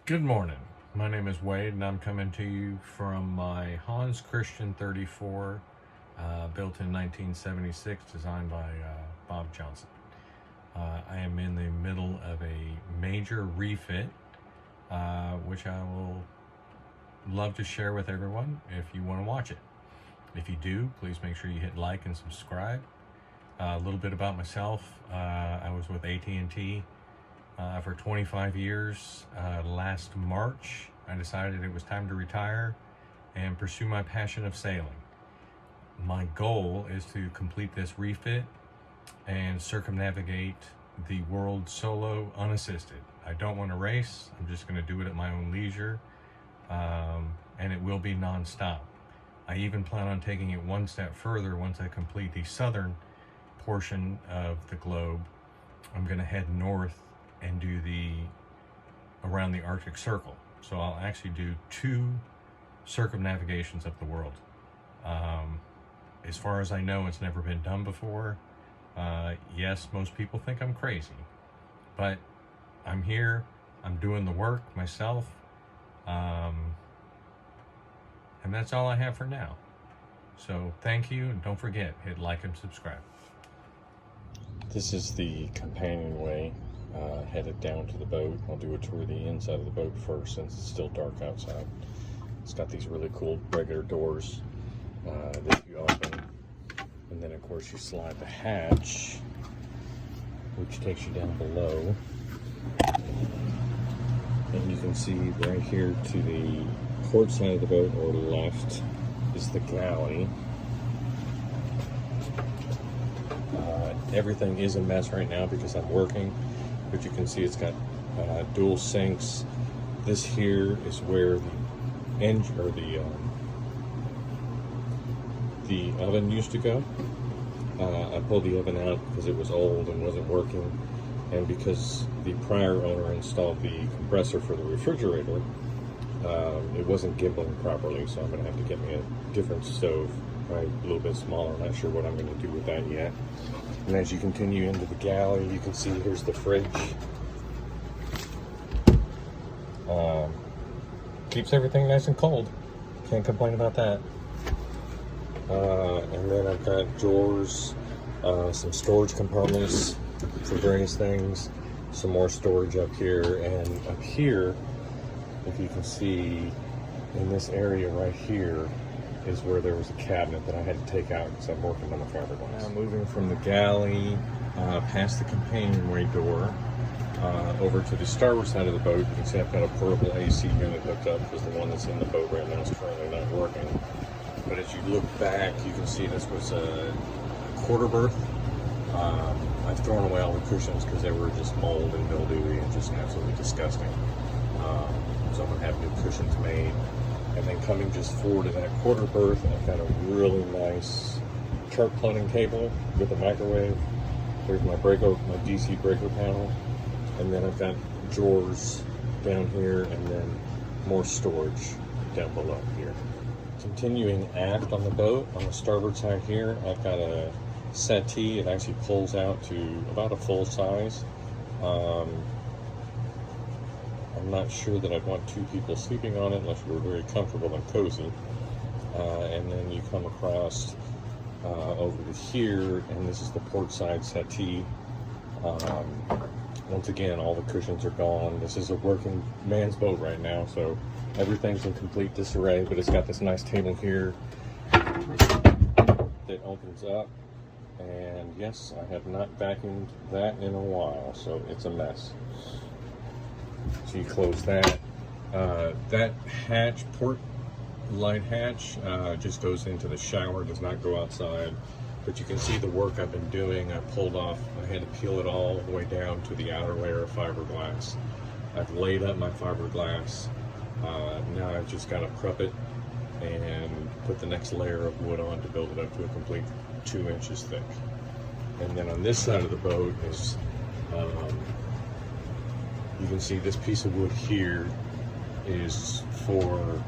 Good morning. My name is Wade, and I'm coming to you from my Hans Christian 34, built in 1976, designed by Bob Johnson. I am in the middle of a major refit, which I will love to share with everyone if you want to watch it. If you do, please make sure you hit like and subscribe. A little bit about myself. I was with AT&T for 25 years. Last March, I decided it was time to retire and pursue my passion of sailing. My goal is to complete this refit and circumnavigate the world solo, unassisted. I don't want to race. I'm just going to do it at my own leisure, and it will be non-stop. I even plan on taking it one step further. Once I complete the southern portion of the globe, I'm going to head north and do around the Arctic Circle. So I'll actually do 2 circumnavigations of the world. As far as I know, it's never been done before. Yes, most people think I'm crazy, but I'm here, I'm doing the work myself, and that's all I have for now. So thank you, and don't forget, hit like and subscribe. This is the companionway headed down to the boat. I'll do a tour of the inside of the boat first, since it's still dark outside. It's got these really cool regular doors that you open, and then of course you slide the hatch, which takes you down below, and you can see right here to the port side of the boat, or left, is the galley. Everything is a mess right now because I'm working, but you can see it's got dual sinks. This here is where the engine, or the oven used to go. I pulled the oven out because it was old and wasn't working, and because the prior owner installed the compressor for the refrigerator, it wasn't gimbling properly, so I'm going to have to get me a different stove, probably a little bit smaller. I'm not sure what I'm going to do with that yet. And as you continue into the galley, you can see here's the fridge. Keeps everything nice and cold. Can't complain about that. And then I've got drawers, some storage compartments for various things, some more storage up here, and up here, if you can see, in this area right here is where there was a cabinet that I had to take out because I'm working on the fiberglass. Now moving from the galley past the companionway door over to the starboard side of the boat, you can see I've got a portable AC unit hooked up because the one that's in the boat right now is currently not working. But as you look back, you can see this was a quarter berth. I've thrown away all the cushions because they were just mold and mildewy and just absolutely disgusting. So I'm going to have new cushions made. And then coming just forward to that quarter berth, I've got a really nice chart plotting table with a microwave. There's my DC breaker panel. And then I've got drawers down here, and then more storage down below here. Continuing aft on the boat, on the starboard side here, I've got a settee. It actually pulls out to about a full size. I'm not sure that I'd want 2 people sleeping on it unless you were very comfortable and cozy. And then you come across over to here, and this is the port side settee. Once again, all the cushions are gone. This is a working man's boat right now, so everything's in complete disarray, but it's got this nice table here that opens up. And yes, I have not vacuumed that in a while, so it's a mess. So you close that. That hatch, port light hatch, just goes into the shower, does not go outside. But you can see the work I've been doing. I pulled off, I had to peel it all the way down to the outer layer of fiberglass. I've laid up my fiberglass. Now I've just got to prep it and put the next layer of wood on to build it up to a complete 2 inches thick. And then on this side of the boat is, you can see this piece of wood here is for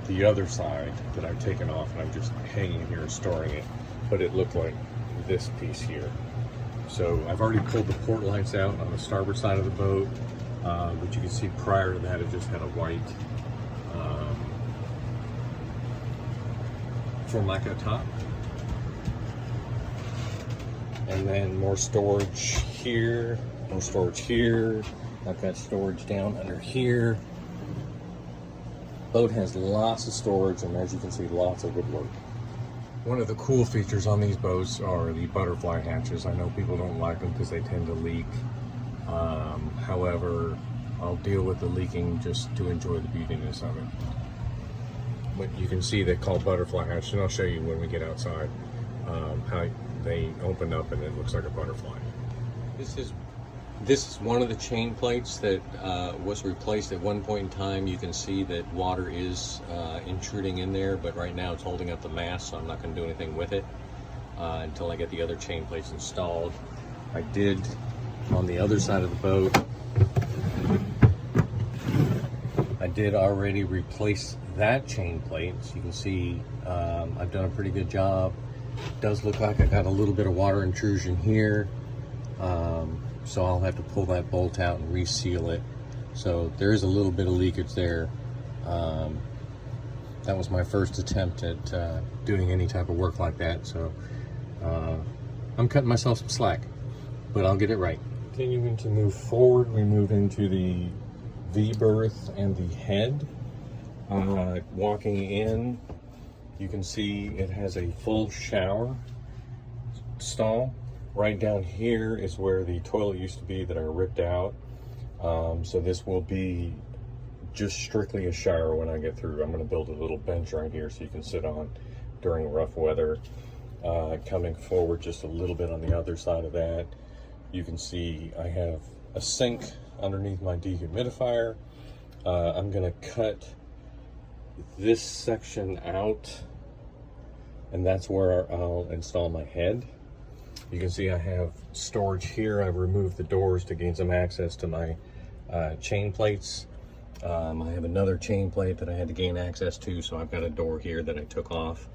the other side that I've taken off, and I'm just hanging here and storing it. But it looked like this piece here. So I've already pulled the port lights out on the starboard side of the boat. But you can see prior to that it just had a white Formica top. And then more storage here, more storage here. I've got storage down under here. Boat has lots of storage, and as you can see, lots of woodwork. One of the cool features on these boats are the butterfly hatches. I know people don't like them because they tend to leak. However, I'll deal with the leaking just to enjoy the beautiness of it. But you can see they're called butterfly hatches, and I'll show you when we get outside how they open up and it looks like a butterfly. This is one of the chain plates that was replaced at one point in time. You can see that water is intruding in there, but right now it's holding up the mast, so I'm not going to do anything with it until I get the other chain plates installed. I did, on the other side of the boat, I did already replace that chain plate. So you can see I've done a pretty good job. It does look like I got a little bit of water intrusion here. So I'll have to pull that bolt out and reseal it. So there is a little bit of leakage there. That was my first attempt at doing any type of work like that. So I'm cutting myself some slack, but I'll get it right. Continuing to move forward, we move into the V-berth and the head. Walking in, you can see it has a full shower stall. Right down here is where the toilet used to be that I ripped out. So this will be just strictly a shower when I get through. I'm going to build a little bench right here so you can sit on during rough weather. Coming forward just a little bit on the other side of that, you can see I have a sink underneath my dehumidifier. I'm going to cut this section out, and that's where I'll install my head. You can see I have storage here. I've removed the doors to gain some access to my chain plates. I have another chain plate that I had to gain access to, so I've got a door here that I took off.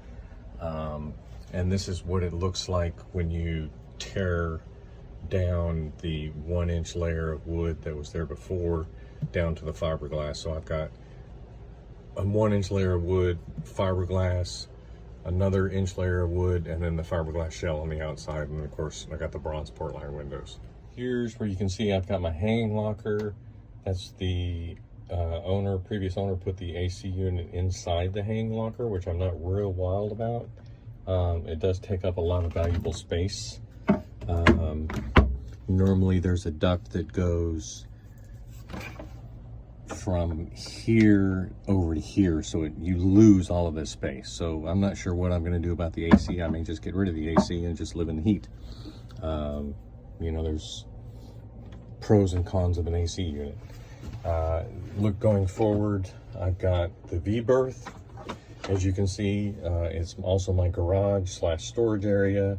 And this is what it looks like when you tear down the 1-inch layer of wood that was there before down to the fiberglass. So I've got a 1-inch layer of wood, fiberglass, another inch layer of wood, and then the fiberglass shell on the outside. And of course I got the bronze port iron windows. Here's where you can see I've got my hanging locker. That's the previous owner put the AC unit inside the hanging locker, which I'm not real wild about. It does take up a lot of valuable space. Normally there's a duct that goes from here over to here, so you lose all of this space. So I'm not sure what I'm going to do about the AC. I may just get rid of the AC and just live in the heat. You know, there's pros and cons of an AC unit. Look, going forward, I've got the V-berth. As you can see, it's also my garage / storage area.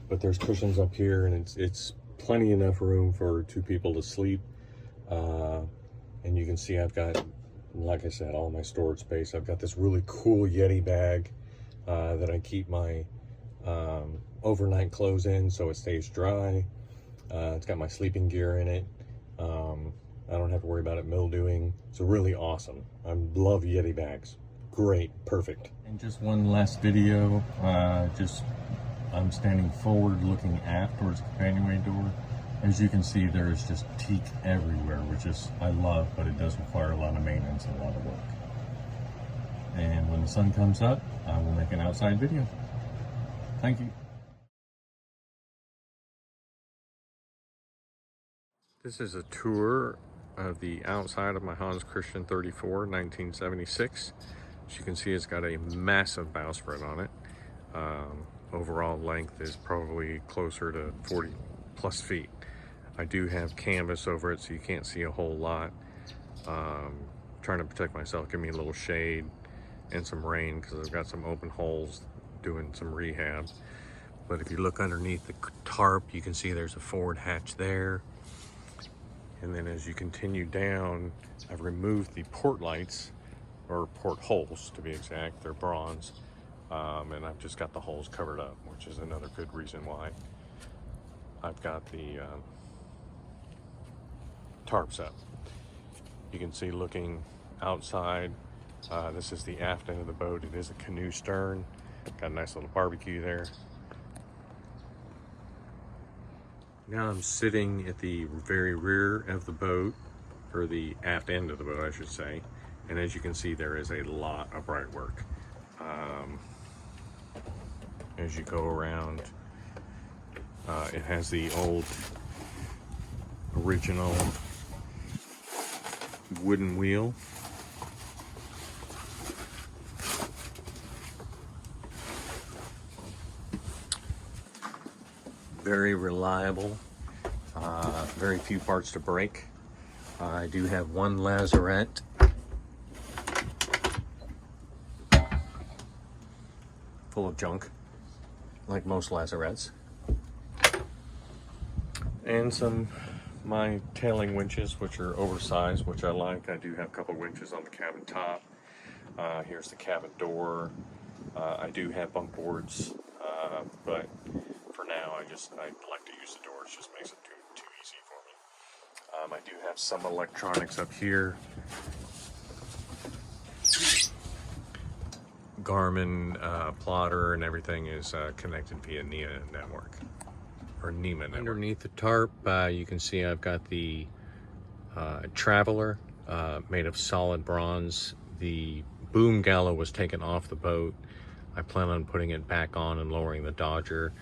But there's cushions up here, and it's plenty enough room for 2 people to sleep. And you can see I've got, like I said, all my storage space. I've got this really cool Yeti bag that I keep my overnight clothes in so it stays dry. It's got my sleeping gear in it. I don't have to worry about it mildewing. It's really awesome. I love Yeti bags. Great, perfect. And just one last video. I'm standing forward looking aft towards the companionway door. As you can see, there is just teak everywhere, which is I love, but it does require a lot of maintenance and a lot of work. And when the sun comes up, I will make an outside video. Thank you. This is a tour of the outside of my Hans Christian 34, 1976. As you can see, it's got a massive bowsprit on it. Overall length is probably closer to 40 plus feet. I do have canvas over it, so you can't see a whole lot. Trying to protect myself, give me a little shade and some rain because I've got some open holes doing some rehab. But if you look underneath the tarp, you can see there's a forward hatch there. And then as you continue down, I've removed the port lights, or port holes to be exact. They're bronze. And I've just got the holes covered up, which is another good reason why. I've got the tarps up. You can see looking outside, this is the aft end of the boat. It is a canoe stern. Got a nice little barbecue there. Now I'm sitting at the very rear of the boat, or the aft end of the boat, I should say. And as you can see, there is a lot of bright work. As you go around, it has the old original wooden wheel. Very reliable, very few parts to break. I do have one lazarette full of junk, like most lazarettes. And my tailing winches, which are oversized, which I like. I do have a couple winches on the cabin top. Here's the cabin door. I do have bunk boards, but for now I like to use the doors. Just makes it too easy for me. I do have some electronics up here. Garmin plotter and everything is connected via NEMA network. Underneath the tarp, you can see I've got the Traveler made of solid bronze. The boom gallow was taken off the boat. I plan on putting it back on and lowering the Dodger.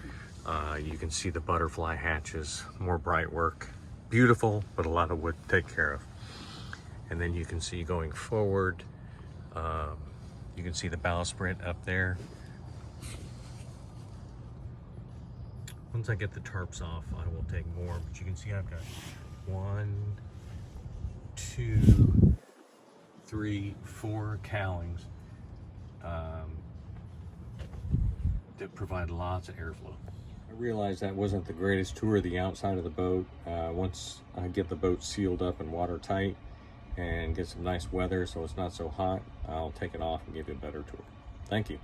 You can see the butterfly hatches, more bright work. Beautiful, but a lot of wood to take care of. And then you can see going forward, you can see the bowsprit up there. Once I get the tarps off, I will take more, but you can see I've got 1, 2, 3, 4 cowlings that provide lots of airflow. I realized that wasn't the greatest tour of the outside of the boat. Once I get the boat sealed up and watertight and get some nice weather so it's not so hot, I'll take it off and give you a better tour. Thank you.